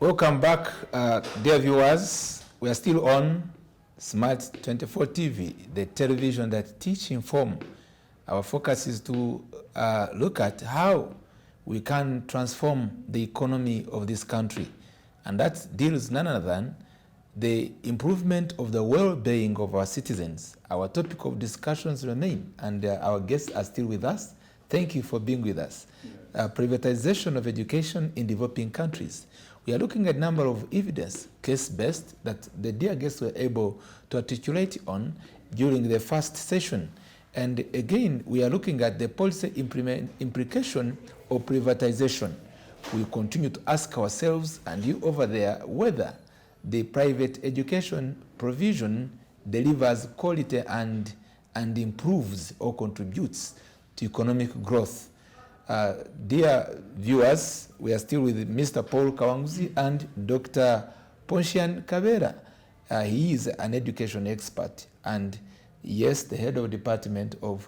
Welcome back, dear viewers. We are still on Smart 24 TV, the television that teach, inform. Our focus is to look at how we can transform the economy of this country. And that deals none other than the improvement of the well-being of our citizens. Our topic of discussions remain, and our guests are still with us. Thank you for being with us. Privatization of education in developing countries. We are looking at a number of evidence, case-based, that the dear guests were able to articulate on during the first session. And again, we are looking at the policy implication of privatization. We continue to ask ourselves, and you over there, whether the private education provision delivers quality and improves or contributes to economic growth. Dear viewers, we are still with Mr. Paul Kawanguzi and Dr. Poncian Kabera. He is an education expert and, yes, the head of department of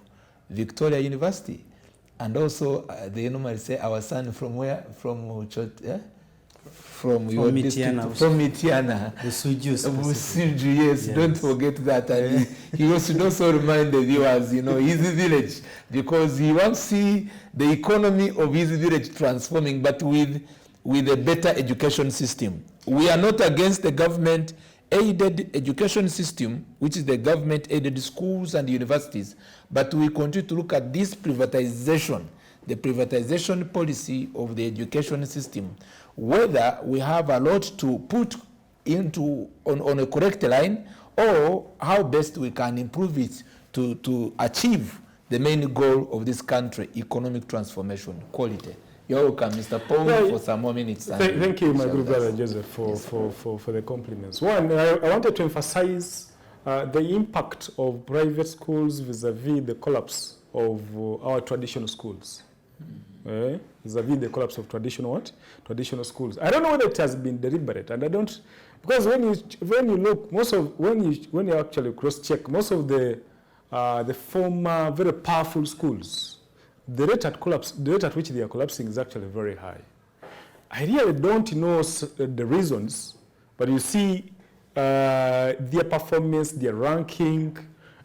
Victoria University. And also, they normally say our son from where? From church, yeah? From your district, from Mitiana. Busuju, yes, don't forget that. And he should also remind the viewers, his village, because he wants to see the economy of his village transforming, but with a better education system. We are not against the government-aided education system, which is the government-aided schools and universities, but we continue to look at this privatization, the privatization policy of the education system, whether we have a lot to put into on a correct line, or how best we can improve it to achieve the main goal of this country, economic transformation, quality. You're welcome, Mr. Paul, for some more minutes. Thank you, my good brother Joseph, for the compliments. One, I wanted to emphasize the impact of private schools vis-a-vis the collapse of our traditional schools. Vis-a-vis the collapse of traditional schools. I don't know whether it has been deliberate, and I don't, because when you look, when you actually cross-check, most of the former very powerful schools, the rate at which they are collapsing is actually very high. I really don't know the reasons, but you see their performance, their ranking.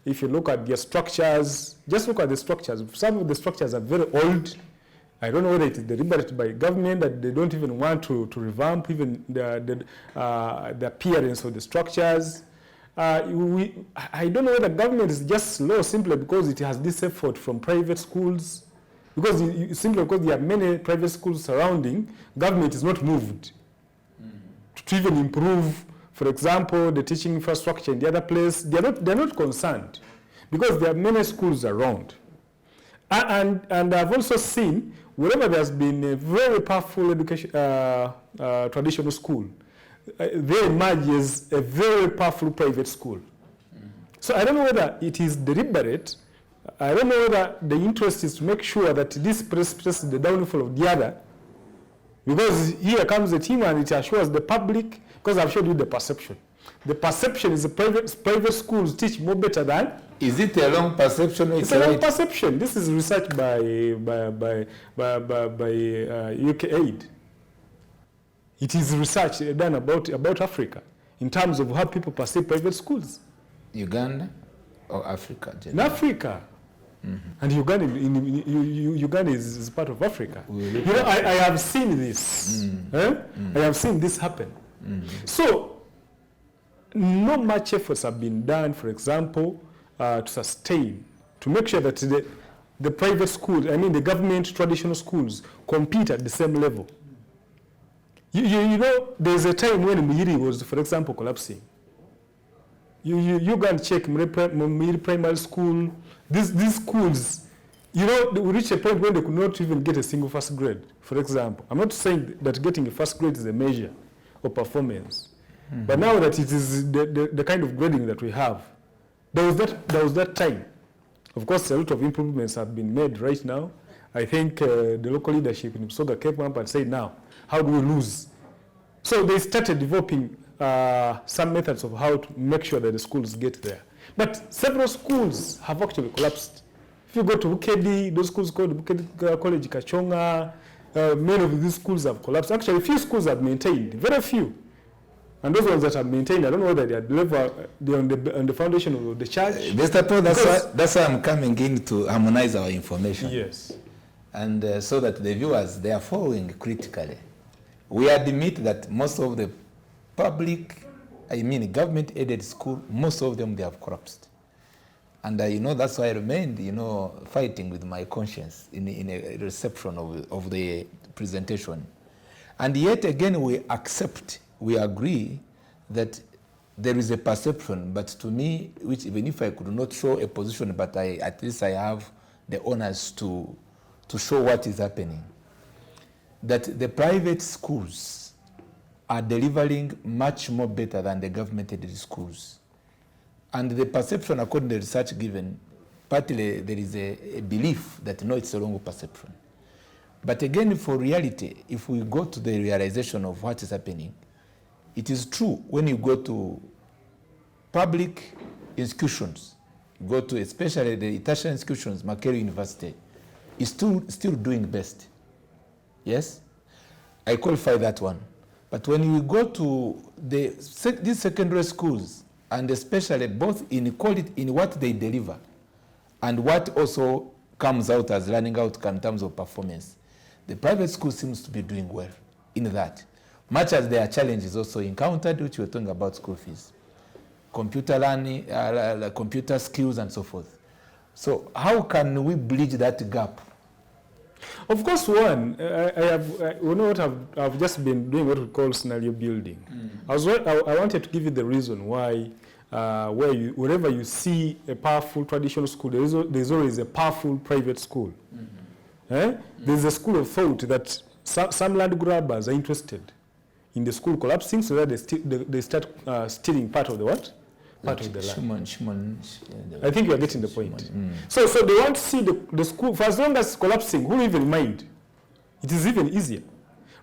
If you look at their structures, just look at the structures. Some of the structures are very old. I don't know whether it is deliberate by government that they don't even want to revamp even the appearance of the structures. I don't know whether government is just slow simply because it has this effort from private schools. Simply because there are many private schools surrounding, government is not moved to even improve, for example, the teaching infrastructure in the other place. They're not concerned because there are many schools around. And I've also seen wherever there's been a very powerful education, traditional school, they emerge as a very powerful private school. So I don't know whether it is deliberate. I don't know whether the interest is to make sure that this presses the downfall of the other, because here comes the team and it assures the public, because I've showed you the perception. The perception is the private schools teach more better than. Is it a wrong perception? It's a wrong perception. This is research by UK Aid. It is research done about Africa in terms of how people perceive private schools. Uganda or Africa? In Africa. And Uganda is part of Africa. I have seen this. I have seen this happen. So, not much efforts have been done, for example, to sustain, to make sure that the private schools, the government traditional schools, compete at the same level. You know, there's a time when Muhiri was, for example, collapsing. You can check Muhiri Primary School. These schools, we reached a point where they could not even get a single first grade, for example. I'm not saying that getting a first grade is a measure of performance. But now that it is the kind of grading that we have, there was that time. Of course, a lot of improvements have been made right now. I think the local leadership in Busoga came up and said, now, how do we lose? So they started developing some methods of how to make sure that the schools get there. But several schools have actually collapsed. If you go to Bukedi, those schools called Bukedi College Kachonga, many of these schools have collapsed. Actually, few schools have maintained, very few. And those ones that have maintained, I don't know whether they are on the foundation of the church. Mr. Paul, that's why I'm coming in to harmonize our information. Yes. And so that the viewers, they are following critically. We admit that most of the government-aided schools, most of them, they have collapsed. And that's why I remained, fighting with my conscience in a reception of the presentation. And yet again, we agree that there is a perception, but to me, which even if I could not show a position, but at least I have the honors to show what is happening, that the private schools are delivering much more better than the government-aided schools. And the perception, according to the research given, partly there is a belief that no, it's a wrong perception. But again, for reality, if we go to the realization of what is happening, it is true when you go to public institutions, you go to especially the tertiary institutions, Makerere University, is still doing best. Yes? I qualify that one. But when you go to these secondary schools, and especially both in quality, in what they deliver, and what also comes out as learning outcome in terms of performance, the private school seems to be doing well in that. Much as there are challenges also encountered, which we're talking about school fees, computer learning, computer skills, and so forth. So how can we bridge that gap? Of course, one, I've just been doing what we call scenario building. I wanted to give you the reason why, wherever you see a powerful traditional school, there's always a powerful private school. There's a school of thought that some land grabbers are interested in the school collapsing, so that they start stealing part of the what? Part of the land. I think you are getting the point. So they want to see the school, for as long as it's collapsing, who will even mind? It is even easier.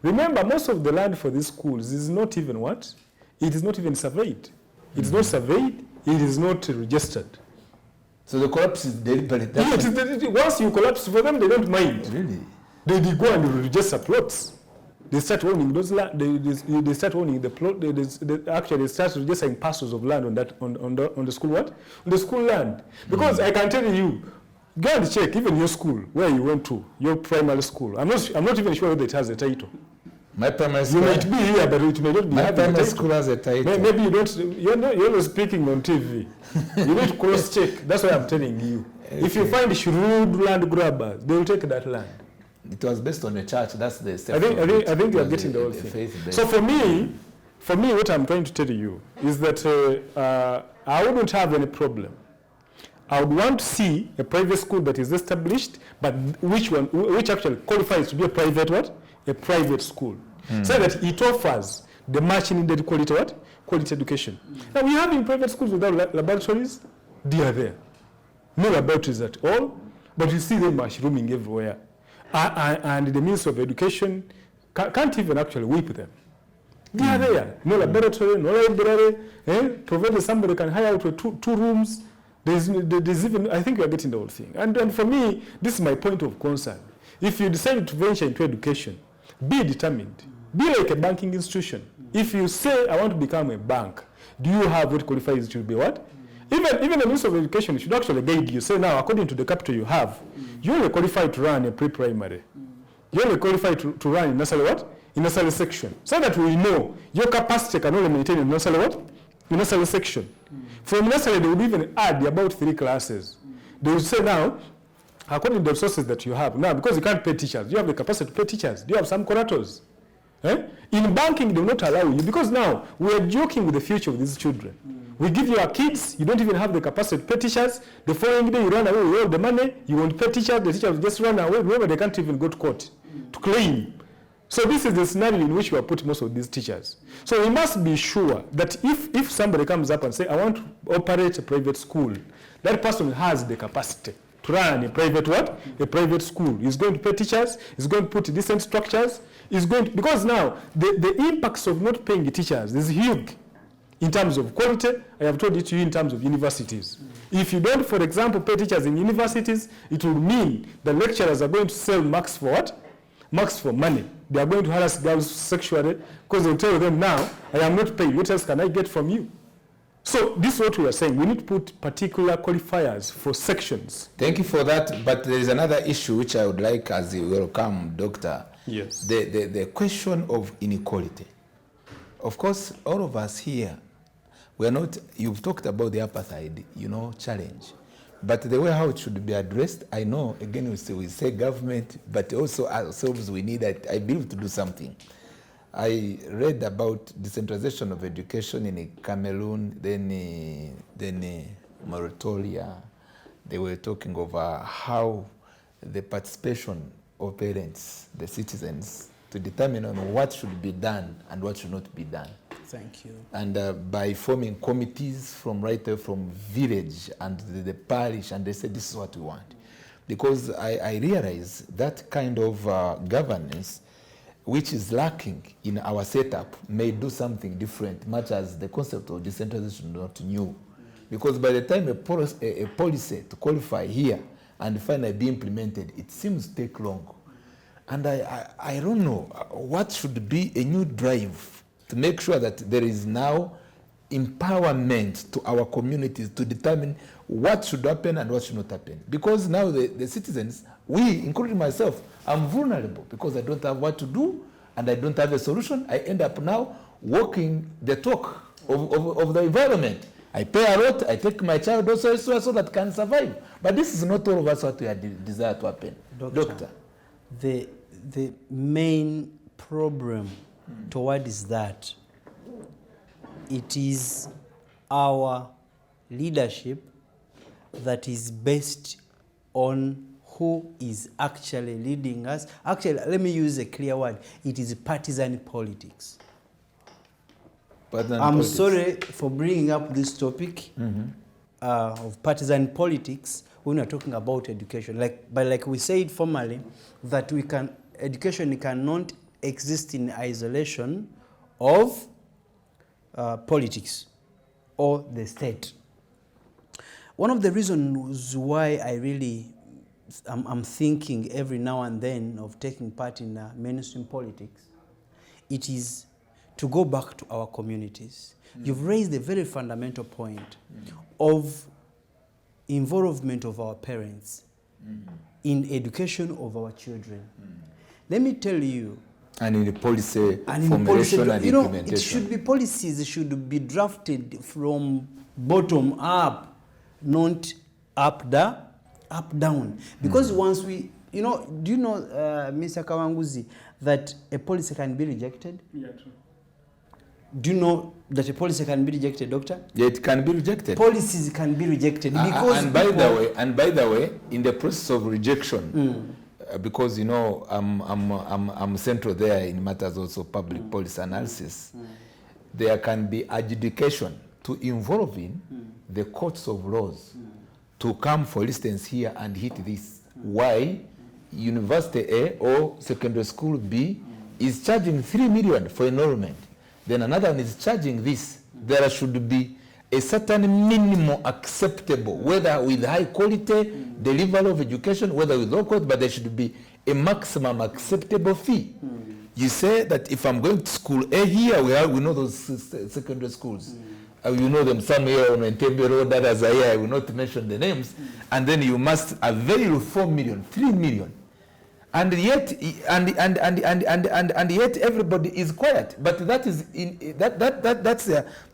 Remember, most of the land for these schools is not even what? It is not even surveyed. It's not surveyed, it is not registered. So the collapse is deliberate. Once you collapse, for them, they don't mind. Really? They go and register plots. They start owning those land. They start owning the plot. They start registering parcels of land on the school what? On the school land. Because I can tell you, go and check even your school where you went to, your primary school. I'm not even sure whether it has a title. My primary school. You might be here, but it may not be. My primary school has a title. Maybe you don't. You're not speaking on TV. You need to cross check. That's why I'm telling you. Okay. If you find shrewd land grabbers, they will take that land. It was based on the church. That's the. I think you are getting the whole thing. So for me, what I'm trying to tell you is that I wouldn't have any problem. I would want to see a private school that is established, but which actually qualifies to be a private what? A private school. So that it offers the much needed quality what? Quality education. Now we have in private schools without laboratories, they are there. No laboratories at all, but you see them mushrooming everywhere. And the Ministry of Education can't even actually whip them. They are there. No laboratory, no library. Provided somebody can hire out two rooms. There's even, I think you are getting the whole thing. And for me, this is my point of concern. If you decide to venture into education, be determined. Be like a banking institution. If you say, I want to become a bank, do you have what qualifies to be what? Even the Ministry of Education should actually guide you. Say now, according to the capital you have, you only qualify to run a pre-primary. You only qualify to run in nursery what? In nursery section. So that we know your capacity can only maintain in nursery what? In nursery section. From nursery, they would even add about 3 classes. They would say now, according to the resources that you have, now because you can't pay teachers, do you have the capacity to pay teachers? Do you have some curators? In banking, they will not allow you, because now we are joking with the future of these children. We give you our kids, you don't even have the capacity to pay teachers. The following day you run away with all the money, you won't pay teachers, the teachers will just run away. Remember, they can't even go to court to claim. So this is the scenario in which we are putting most of these teachers. So we must be sure that if somebody comes up and say, I want to operate a private school, that person has the capacity to run a private what? A private school. He's going to pay teachers, he's going to put decent structures, he's going to, because now the impacts of not paying the teachers is huge. In terms of quality, I have told it to you in terms of universities. If you don't, for example, pay teachers in universities, it will mean the lecturers are going to sell marks for what? marks for money. They are going to harass girls sexually because they'll tell them now, I am not paid. What else can I get from you? So this is what we are saying. We need to put particular qualifiers for sections. Thank you for that. But there is another issue which I would like as you welcome, Doctor. Yes. The question of inequality. Of course, all of us here, we are not, you've talked about the apartheid, challenge. But the way how it should be addressed, I know, again, we say government, but also ourselves, we need, I believe, to do something. I read about decentralization of education in Cameroon, then Mauritania. They were talking over how the participation of parents, the citizens, to determine on what should be done and what should not be done. Thank you. And by forming committees from village and the parish, and they said this is what we want. Because I realize that kind of governance, which is lacking in our setup, may do something different, much as the concept of decentralization is not new. Because by the time a policy to qualify here and finally be implemented, it seems to take long. And I don't know what should be a new drive to make sure that there is now empowerment to our communities to determine what should happen and what should not happen. Because now the citizens, we, including myself, I'm vulnerable because I don't have what to do and I don't have a solution. I end up now walking the talk of the environment. I pay a lot, I take my child also so that can survive. But this is not all of us what we desire to happen. Doctor. The main problem towards that, it is our leadership that is based on who is actually leading us. Actually, let me use a clear word. It is partisan politics. I'm sorry for bringing up this topic of partisan politics when we're talking about education. But like we said formally, that education cannot exist in isolation of politics or the state. One of the reasons why I'm thinking every now and then of taking part in mainstream politics, it is to go back to our communities. You've raised a very fundamental point of involvement of our parents in education of our children. Let me tell you. And in the policy formulation and implementation. It should be policies, should be drafted from bottom up, not up down. Because once we, do you know, Mr. Kawanguzi, that a policy can be rejected? Yeah, true. Do you know that a policy can be rejected, Doctor? Yeah, it can be rejected. Policies can be rejected because and by the way, in the process of rejection, because I'm central there in matters also public policy analysis, there can be adjudication to involving the courts of laws to come, for instance, here and hit this. Why University A or secondary school B is charging 3 million for enrollment. Then another one is charging this. There should be a certain minimum acceptable, whether with high quality delivery of education, whether with low quality, but there should be a maximum acceptable fee. You say that if I'm going to school A here, we know those secondary schools. You know them somewhere on Entebbe Road, others are here, I will not mention the names. And then you must avail 4 million, 3 million. And yet, and yet everybody is quiet. But that is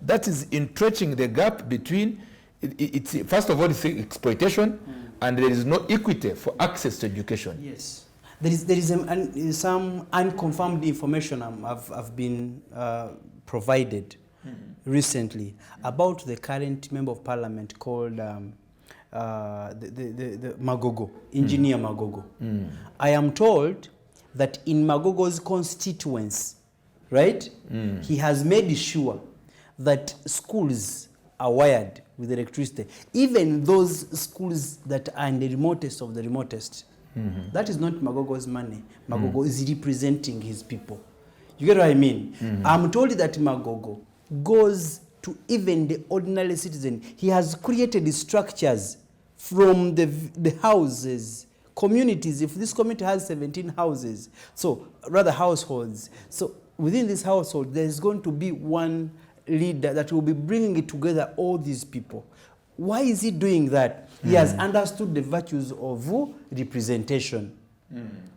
that is entrenching the gap between it's first of all it's exploitation, and there is no equity for access to education. Yes, there is some unconfirmed information I've been provided recently about the current member of parliament called. The Magogo, Engineer Magogo. I am told that in Magogo's constituents, right, he has made sure that schools are wired with electricity, even those schools that are in the remotest of the remotest. That is not Magogo's money. Magogo is representing his people. You get what I mean? I'm told that Magogo goes to even the ordinary citizen. He has created structures from the houses communities, if this community has 17 houses, so rather households, so within this household, there's going to be one leader that will be bringing it together all these people. Why is he doing that? He has understood the virtues of representation.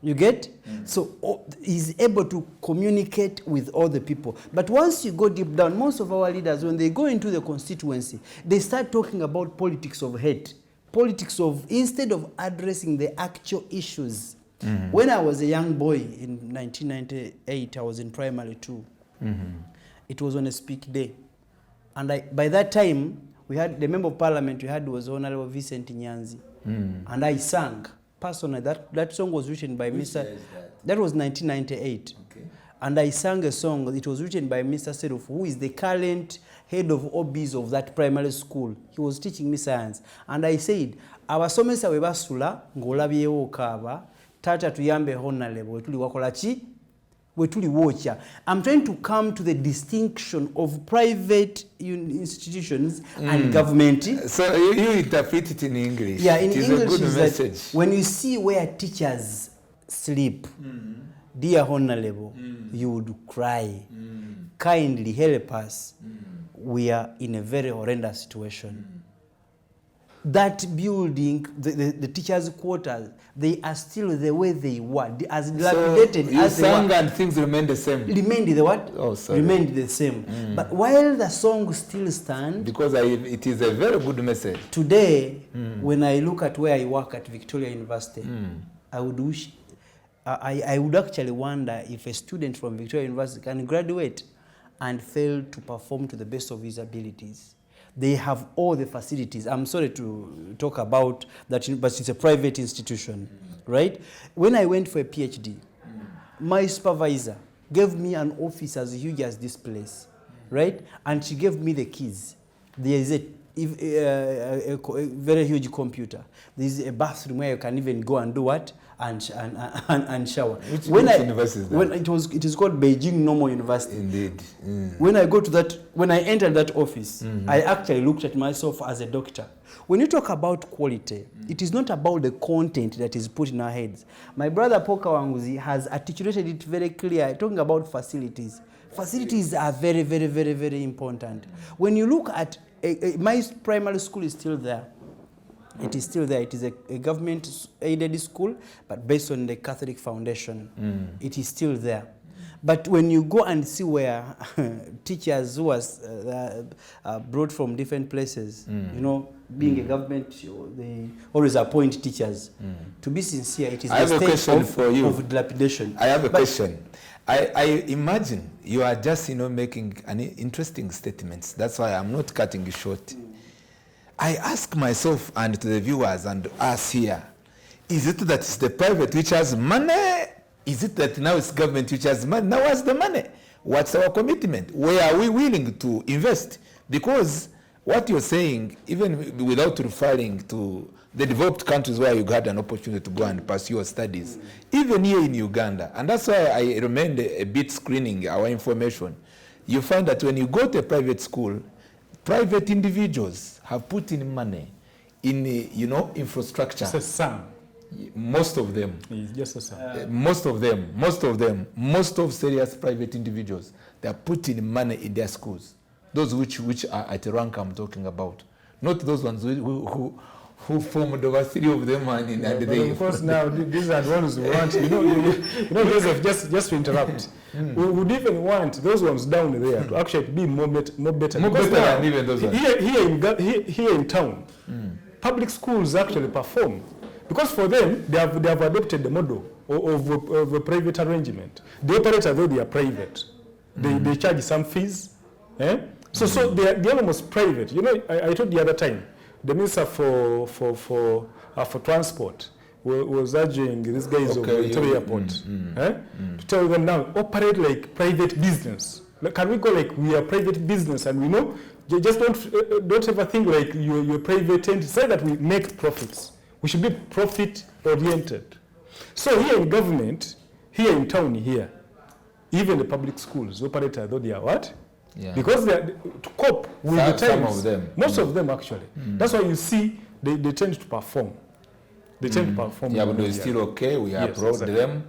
You get? So he's able to communicate with all the people. But once you go deep down, most of our leaders, when they go into the constituency, they start talking about politics of hate. Politics of, instead of addressing the actual issues. When I was a young boy in 1998, I was in primary 2. It was on a speak day. And by that time, we had, the member of parliament we had was Honorable Vincent Nyanzi. And I sang. Personally, that song was written by Mr. That was 1998. Okay. And I sang a song. It was written by Mr. Seruf, who is the current head of OBs of that primary school. He was teaching me science. And I said, abasomesa we basula ng'olabyewo okaaba tata tuyambe honorable wetuli wakola ki wetuli wocha. I'm trying to come to the distinction of private institutions and government. So you interpret it in English. Yeah, in it is English a good is message. that when you see where teachers sleep, dear honorable, you would cry. Kindly help us. We are in a very horrendous situation. That building, the teachers' quarters, they are still the way they were, as dilapidated so you as they sang were. and things remain the same. Remained the what? Oh, sorry. Remained the same. But while the song still stands, Because it is a very good message. today, when I look at where I work at Victoria University, I would wish, I would actually wonder if a student from Victoria University can graduate and fail to perform to the best of his abilities. They have all the facilities. I'm sorry to talk about that, but it's a private institution, right? When I went for a PhD, my supervisor gave me an office as huge as this place, right? And she gave me the keys. There is a very huge computer. There is a bathroom where you can even go and do what? And shower. Which university is that? When it is called Beijing Normal University. Indeed. When I entered that office, I actually looked at myself as a doctor. When you talk about quality, it is not about the content that is put in our heads. My brother Poka Wanguzi has articulated it very clear, talking about facilities. Facilities are very, very, very, very important. When you look at my primary school is still there. It is still there. It is a government-aided school, but based on the Catholic foundation. It is still there. But when you go and see where teachers who are brought from different places, you know, being a government, they always appoint teachers. To be sincere, it is I have a question for you. Of dilapidation. I have a question. I imagine you are just, making an interesting statements. That's why I'm not cutting you short. I ask myself and to the viewers and us here, is it that it's the private which has money? Is it that now it's government which has money? Now what's the money? What's our commitment? Where are we willing to invest? Because what you're saying, even without referring to the developed countries where you had an opportunity to go and pursue your studies, even here in Uganda, and that's why I remained a bit screening our information, you find that when you go to a private school, private individuals have put in money in, infrastructure. It's a sum. Most of them. It's just a sum. Most of serious private individuals, they are putting money in their schools. Those which are at a rank I'm talking about. Not those ones who formed over 3 of them and they... Of course now, these are the ones who want, Joseph, just to interrupt. We would even want those ones down there to actually be more better. More better than even those ones. Here in town, public schools actually perform. Because for them, they have adopted the model of a private arrangement. The operator, though they are private, they charge some fees. So they're almost private. I told the other time, the Minister for Transport was urging these guys of Victoria Airport to tell them now, operate like private business. Can we go like we are private business and we know? Just don't ever think like you're private entity. Say that we make profits. We should be profit-oriented. So here in government, here in town here, even the public schools operate as though they are what? Yeah. Because they are to cope with the times. Some of them. Most of them actually. That's why you see they tend to perform. They tend to perform. Yabudo is still okay. We applaud exactly. them.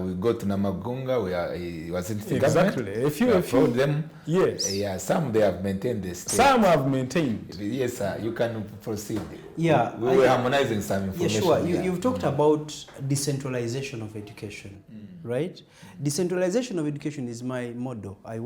We go to Namagunga. He was in the Exactly. government. We applaud them. Yes. Yeah, some they have maintained this. Some have maintained. Yes, sir. You can proceed. Yeah, we were harmonizing some information. Yeah, sure. You've talked about decentralization of education, right? Decentralization of education is my model. I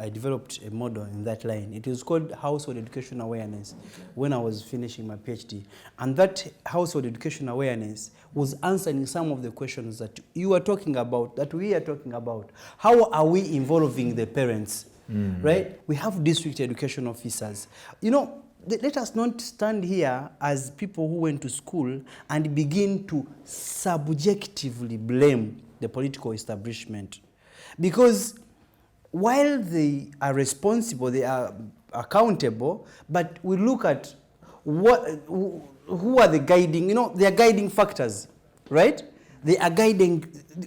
developed a model in that line. It was called Household Education Awareness when I was finishing my PhD. And that Household Education Awareness was answering some of the questions that you are talking about, that we are talking about. How are we involving the parents, right? We have district education officers. You know, let us not stand here as people who went to school and begin to subjectively blame the political establishment. Because while they are responsible, they are accountable, but we look at who are the guiding, they are guiding factors, right? They are guiding,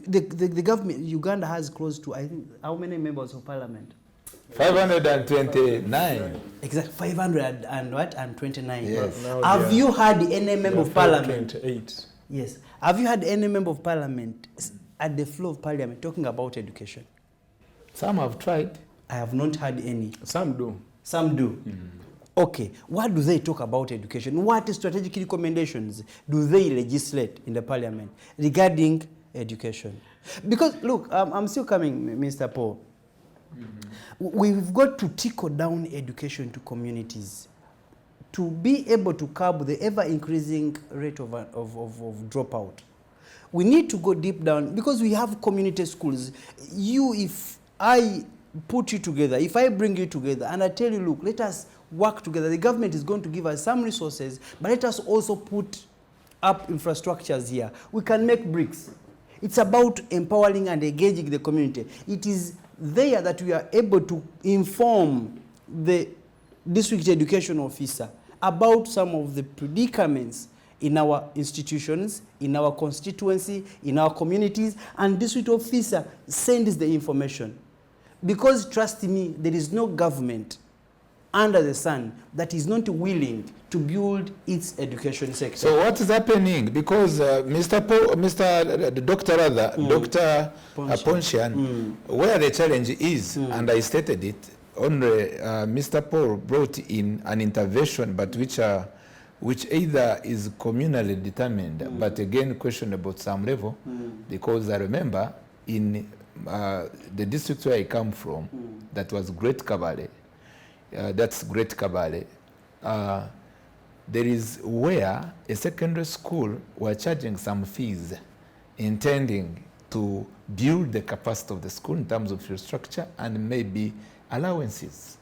the government. Uganda has close to, I think, how many members of parliament? 529. Exactly, 500 and what? And 29. Yes. Have you had any member of parliament? 28. Yes. Have you had any member of parliament at the floor of parliament talking about education? Some have tried. I have not had any. Some do. Some do. Okay. What do they talk about education? What strategic recommendations do they legislate in the parliament regarding education? Because, look, I'm still coming, Mr. Paul. We've got to trickle down education to communities to be able to curb the ever-increasing rate of dropout. We need to go deep down because we have community schools. If I put you together, if I bring you together and I tell you, look, let us work together, the government is going to give us some resources, but let us also put up infrastructures here. We can make bricks. It's about empowering and engaging the community. It is there that we are able to inform the district education officer about some of the predicaments in our institutions, in our constituency, in our communities, and district officer sends the information. Because, trust me, there is no government under the sun that is not willing to build its education sector. So what is happening? Because Dr. Ponchian, where the challenge is, and I stated it, only Mr. Paul brought in an intervention, but which either is communally determined, but again questionable at some level, because I remember in the district where I come from, that was Great Kabale. That's Great Kabale. There is where a secondary school were charging some fees, intending to build the capacity of the school in terms of infrastructure and maybe allowances.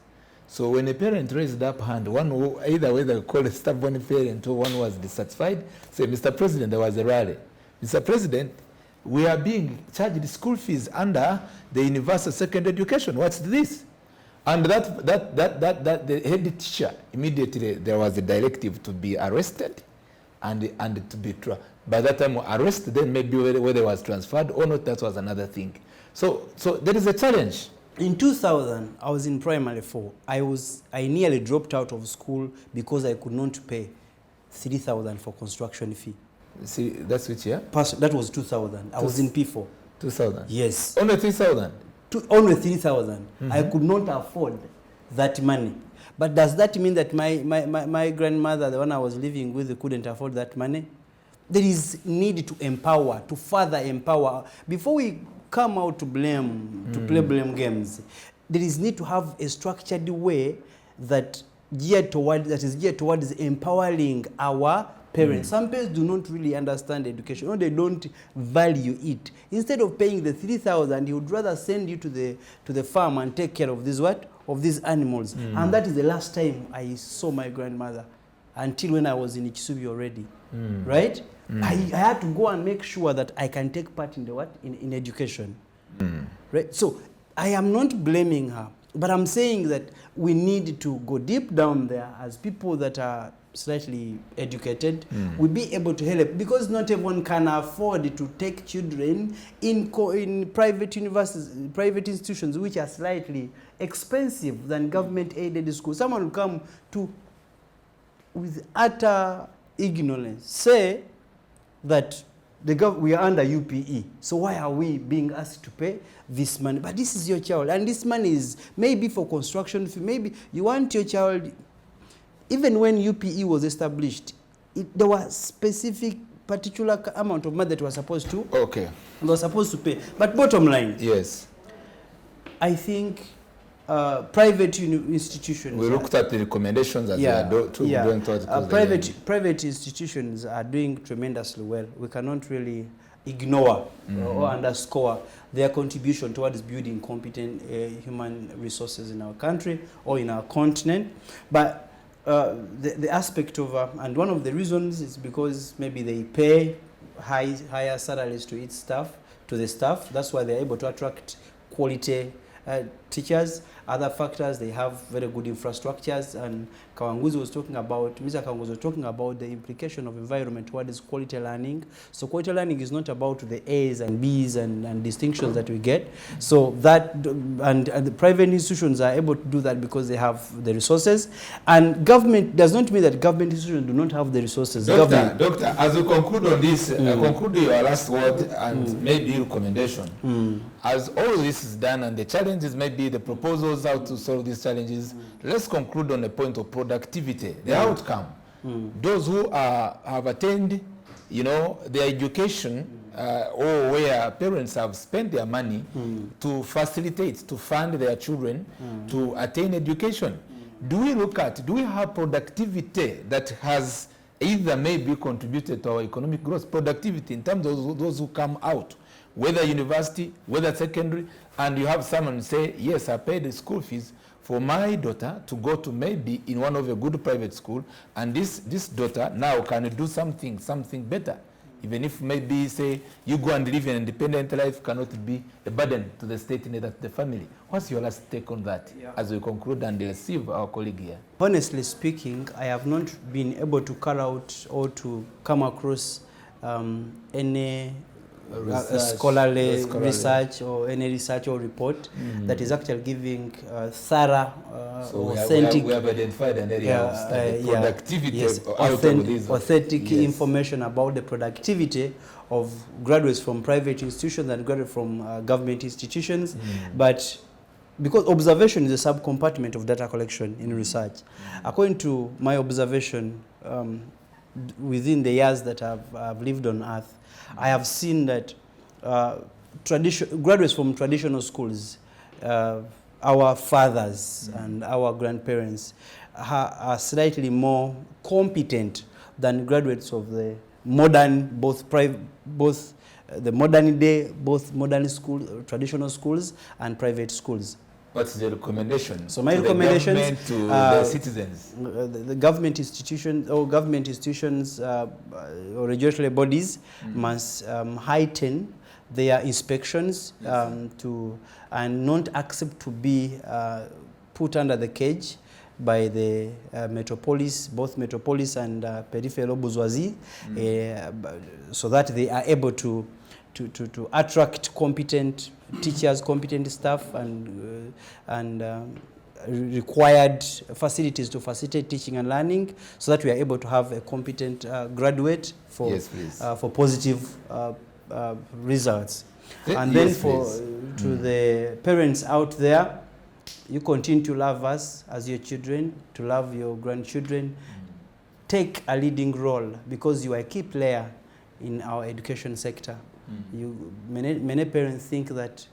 So when a parent raised up hand, one who either whether called a stubborn parent or one was dissatisfied, say, Mr. President, there was a rally. Mr. President, we are being charged school fees under the universal secondary education. What's this? And that the head teacher, immediately there was a directive to be arrested and to be tried. By that time, arrested, then maybe whether it was transferred or not, that was another thing. So there is a challenge. In 2000, I was in primary 4. I nearly dropped out of school because I could not pay 3,000 for construction fee. See, that's which year? That was 2000. I was in P4. 2000? Yes. Only 3,000? Only 3,000. I could not afford that money. But does that mean that my grandmother, the one I was living with, couldn't afford that money? There is need to empower, to further empower. Before we come out to blame, to play blame games, there is need to have a structured way that is geared towards empowering our parents. Some parents do not really understand education, or they don't value it. Instead of paying the 3,000, he would rather send you to the farm and take care of these animals. And that is the last time I saw my grandmother, until when I was in Ikisubi already. Right? I had to go and make sure that I can take part in in education. Right? So I am not blaming her, but I'm saying that we need to go deep down there as people that are slightly educated, will be able to help, because not everyone can afford to take children in private universities, private institutions, which are slightly expensive than government-aided schools. Someone will come with utter ignorance, say that we are under UPE, so why are we being asked to pay this money? But this is your child, and this money is maybe for construction fee. Maybe you want your child. Even when UPE was established, there was specific particular amount of money that was supposed to. Okay. Was supposed to pay. But bottom line, yes, I think private institutions. We looked at the recommendations as we are doing towards private institutions are doing tremendously well. We cannot really ignore or underscore their contribution towards building competent human resources in our country or in our continent. But the aspect of, and one of the reasons is because maybe they pay higher salaries to its staff, to the staff. That's why they're able to attract quality teachers. Other factors, they have very good infrastructures, and Mr. Kawanguzi was talking about the implication of environment towards quality learning. So quality learning is not about the A's and B's and distinctions that we get. So that, and the private institutions are able to do that because they have the resources. And government does not mean that government institutions do not have the resources. Doctor, as we conclude on this, conclude your last word and maybe recommendation. As all this is done and the challenges may be the proposals how to solve these challenges, let's conclude on a point of productivity, the outcome. Those who have attained, their education or where parents have spent their money to facilitate, to fund their children to attain education. Do we have productivity that has either maybe contributed to our economic growth, productivity in terms of those who come out, whether university, whether secondary, and you have someone say, yes, I paid the school fees for my daughter to go to maybe in one of a good private school, and this daughter now can do something better. Even if maybe say you go and live an independent life cannot be a burden to the state, neither to the family. What's your last take on that as we conclude and receive our colleague here? Honestly speaking, I have not been able to carry out or to come across any scholarly research or any research or report that is actually giving thorough, authentic. We have identified an area of study, productivity authentic information about the productivity of graduates from private institutions and graduates from government institutions. But because observation is a sub-compartment of data collection in research, according to my observation, within the years that I've lived on Earth, I have seen that graduates from traditional schools, our fathers and our grandparents, are slightly more competent than graduates of the modern, both the modern day, both modern school, traditional schools and private schools. What's the recommendation? So my recommendation to the citizens, the government institutions or regulatory bodies must heighten their inspections and not accept to be put under the cage by the metropolis, both metropolis and peripheral bourgeoisie, so that they are able to attract competent teachers, competent staff, and required facilities to facilitate teaching and learning, so that we are able to have a competent graduate for positive results. And then to the parents out there, you continue to love us as your children, to love your grandchildren. Take a leading role, because you are a key player in our education sector. Many parents think that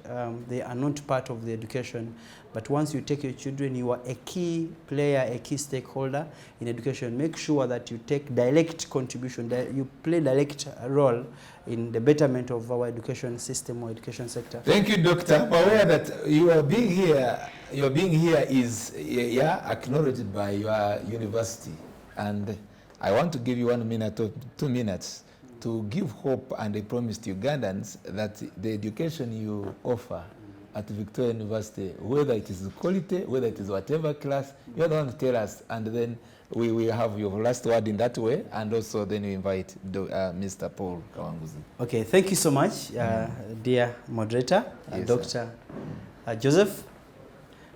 they are not part of the education, but once you take your children, you are a key player, a key stakeholder in education. Make sure that you take direct contribution, that you play direct role in the betterment of our education system or education sector. Thank you, Doctor. I'm aware that your being here is acknowledged by your university, and I want to give you 1 minute or 2 minutes to give hope and a promise to Ugandans that the education you offer at Victoria University, whether it is quality, whether it is whatever class, you're the one to tell us, and then we will have your last word in that way, and also then we invite Mr. Paul Kawanguzi. Okay, thank you so much, dear moderator, Dr. Joseph,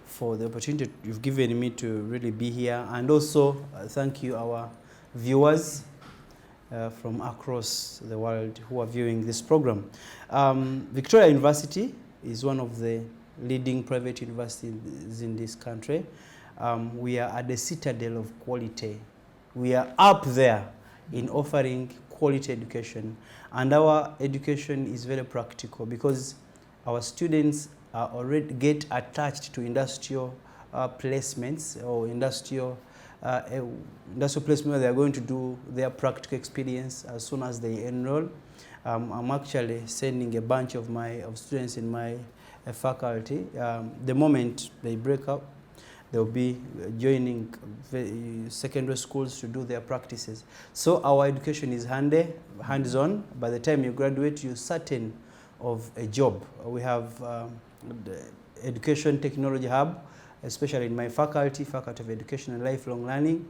for the opportunity you've given me to really be here, and also thank you, our viewers. from across the world who are viewing this program. Victoria University is one of the leading private universities in this country. We are at the citadel of quality. We are up there in offering quality education, and our education is very practical because our students are already get attached to industrial placements or industrial placement where they are going to do their practical experience as soon as they enroll. I'm actually sending a bunch of students in my faculty. The moment they break up, they'll be joining secondary schools to do their practices. So our education is hands-on. By the time you graduate, you're certain of a job. We have the Education Technology Hub, especially in my faculty of Education and Lifelong Learning.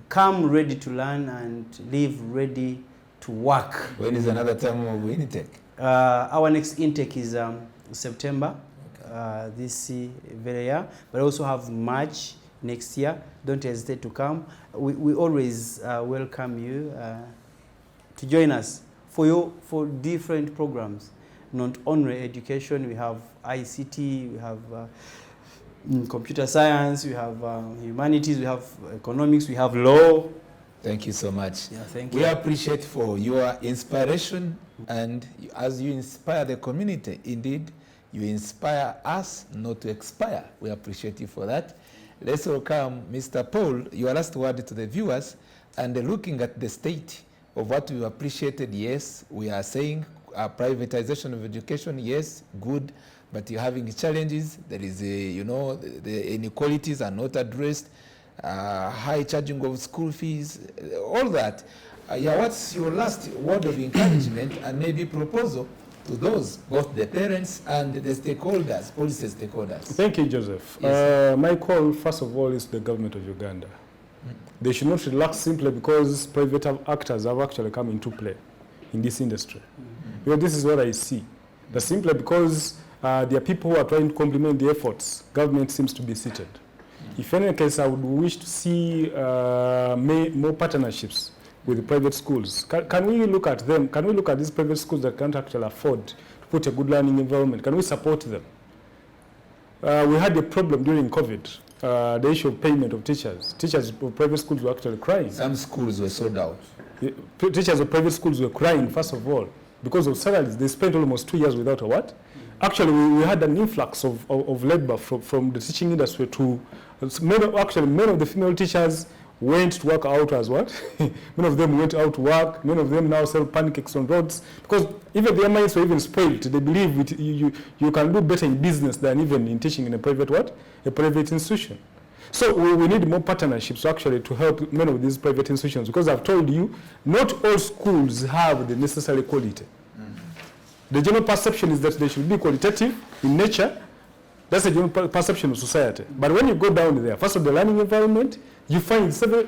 Come ready to learn and leave ready to work. When is another time of intake? Our next intake is September. This very year, but also have March next year. Don't hesitate to come. We always welcome you to join us for different programs. Not only education, we have ICT, we have computer science, we have humanities, we have economics, we have law. Thank you so much. Yeah, thank you. We appreciate for your inspiration, and as you inspire the community, indeed, you inspire us not to expire. We appreciate you for that. Let's welcome Mr. Paul, your last word to the viewers, and looking at the state of what we appreciated. Yes, we are saying privatization of education, yes, good, but you're having challenges. There is, the inequalities are not addressed, high charging of school fees, all that. What's your last word of encouragement and maybe proposal to those, both the parents and the stakeholders, policy stakeholders? Thank you, Joseph. Yes. My call, first of all, is the government of Uganda. They should not relax simply because private actors have actually come into play in this industry. Because this is what I see. That simply because there are people who are trying to complement the efforts, government seems to be seated. If in any case, I would wish to see more partnerships with the private schools. Can we look at them? Can we look at these private schools that can't actually afford to put a good learning environment? Can we support them? We had a problem during COVID, the issue of payment of teachers. Teachers of private schools were actually crying. Some schools were sold out. Teachers of private schools were crying, first of all, because of salaries. They spent almost 2 years without a what? Actually, we had an influx of labor from the teaching industry to, many of the female teachers went to work out as what? Many of them went out to work. Many of them now sell pancakes on roads because even their minds were even spoiled. They believe you can do better in business than even in teaching in a private what? A private institution. So we need more partnerships actually to help many of these private institutions, because I've told you, not all schools have the necessary quality. The general perception is that they should be qualitative in nature. That's the general perception of society. But when you go down there, first of the learning environment, you find several,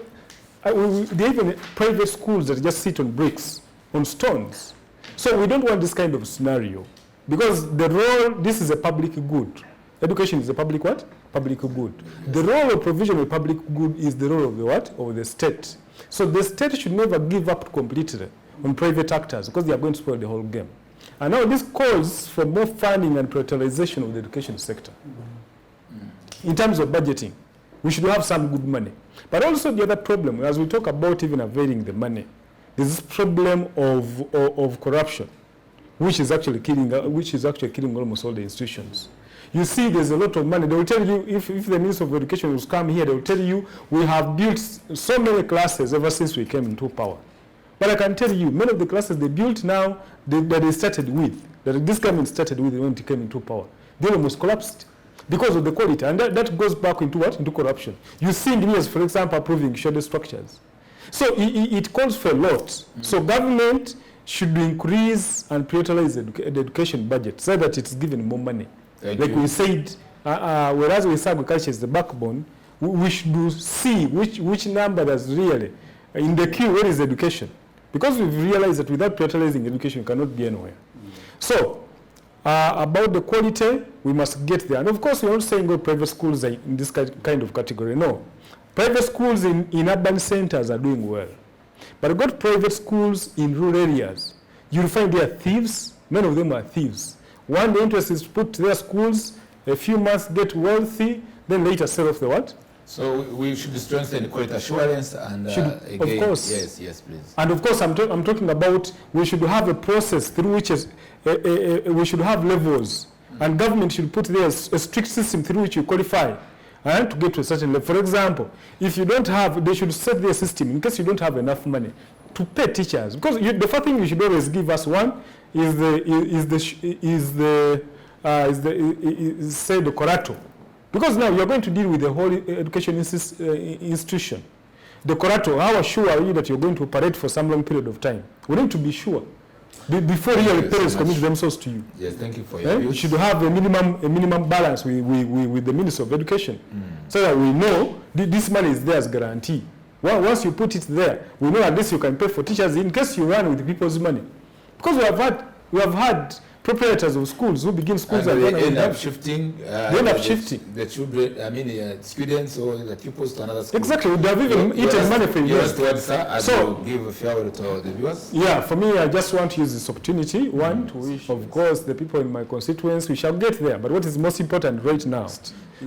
there are even private schools that just sit on bricks, on stones. So we don't want this kind of scenario, because the role, this is a public good. Education is a public what? Public good. The role of provision of public good is the role of the what? Of the state. So the state should never give up completely on private actors, because they are going to spoil the whole game. And now this calls for more funding and prioritization of the education sector. In terms of budgeting, we should have some good money. But also the other problem, as we talk about even availing the money, is this problem of corruption, which is actually killing almost all the institutions. You see, there's a lot of money. They will tell you, if the Minister of Education will come here, they will tell you, we have built so many classes ever since we came into power. But I can tell you, many of the classes they built now, that they started with, that this government started with when it came into power, they almost collapsed because of the quality. And that goes back into what? Into corruption. You see engineers, for example, approving shadow structures. So it calls for a lot. So government should increase and prioritize the education budget so that it's given more money. We said, whereas we say agriculture is the backbone, we should see which number is really in the queue. Where is education? Because we've realized that without prioritizing education, you cannot be anywhere. So, about the quality, we must get there. And of course, we're not saying all private schools are in this kind of category. No. Private schools in urban centers are doing well. But go to private schools in rural areas, you'll find they are thieves. Many of them are thieves. One, the interest is to put their schools, a few months get wealthy, then later sell off the what? So we should strengthen quality assurance and again, of course. Yes, please. And of course, I'm talking about we should have a process through which we should have levels, and government should put there a strict system through which you qualify and to get to a certain level. For example, if you don't have, they should set their system in case you don't have enough money to pay teachers, because the first thing you should always give us one is say the collateral. Because now you're going to deal with the whole education institution. The collateral, how sure are you that you're going to operate for some long period of time? We need to be sure before really parents commit themselves to you. Yes, thank you for your views. You should have a minimum balance with the Ministry of Education, so that we know this money is there as guarantee. Once you put it there, we know at least you can pay for teachers in case you run with people's money. Because we have had proprietors of schools who begin schools and they end up shifting. The children, students or the pupils to another school. Exactly, they have even eaten money for years. So give a farewell to the viewers. Yeah, for me, I just want to use this opportunity, one, to wish, of course, the people in my constituents, we shall get there. But what is most important right now?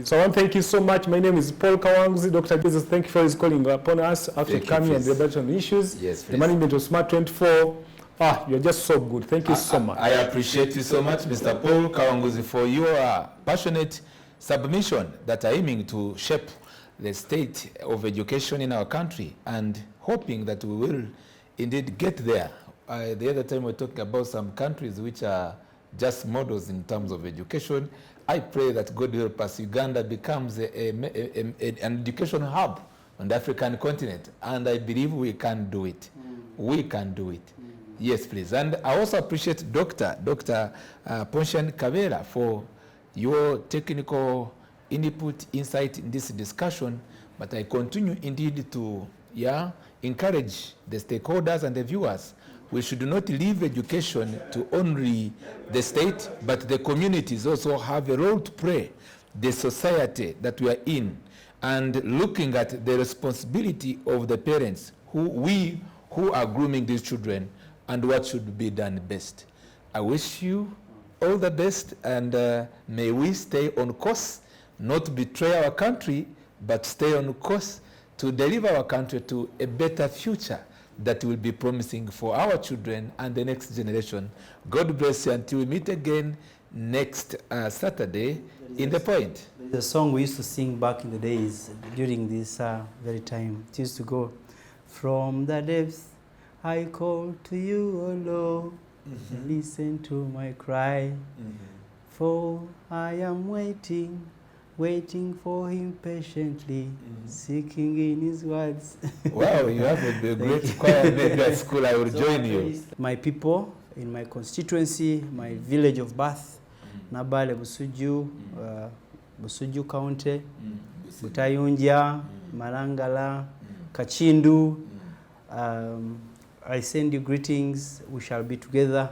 So I want to thank you so much. My name is Paul Kawanguzi. Dr. Jesus, thank you for his calling upon us after coming and debating on issues. Yes, the management of Smart 24. You're just so good. Thank you so much. I appreciate you so much, Mr. Paul Kawanguzi, for your passionate submission that are aiming to shape the state of education in our country and hoping that we will indeed get there. The other time we were talking about some countries which are just models in terms of education. I pray that God will help us. Uganda becomes an education hub on the African continent, and I believe we can do it. We can do it. Yes, please. And I also appreciate Dr. Ponshan Kavera for your technical input, insight in this discussion. But I continue indeed to encourage the stakeholders and the viewers. We should not leave education to only the state, but the communities also have a role to play, the society that we are in, and looking at the responsibility of the parents who are grooming these children and what should be done best. I wish you all the best, and may we stay on course, not betray our country, but stay on course to deliver our country to a better future that will be promising for our children and the next generation. God bless you until we meet again next Saturday in The Point. The song we used to sing back in the days during this very time, it used to go, from the depths I call to you, O Lord, listen to my cry, for I am waiting for him patiently, seeking in his words. Wow, you have a great choir maybe at school. I will join you. My people in my constituency, my village of birth, Nabale Busuju, Busuju County, Butayunja, Marangala, Kachindu. I send you greetings. We shall be together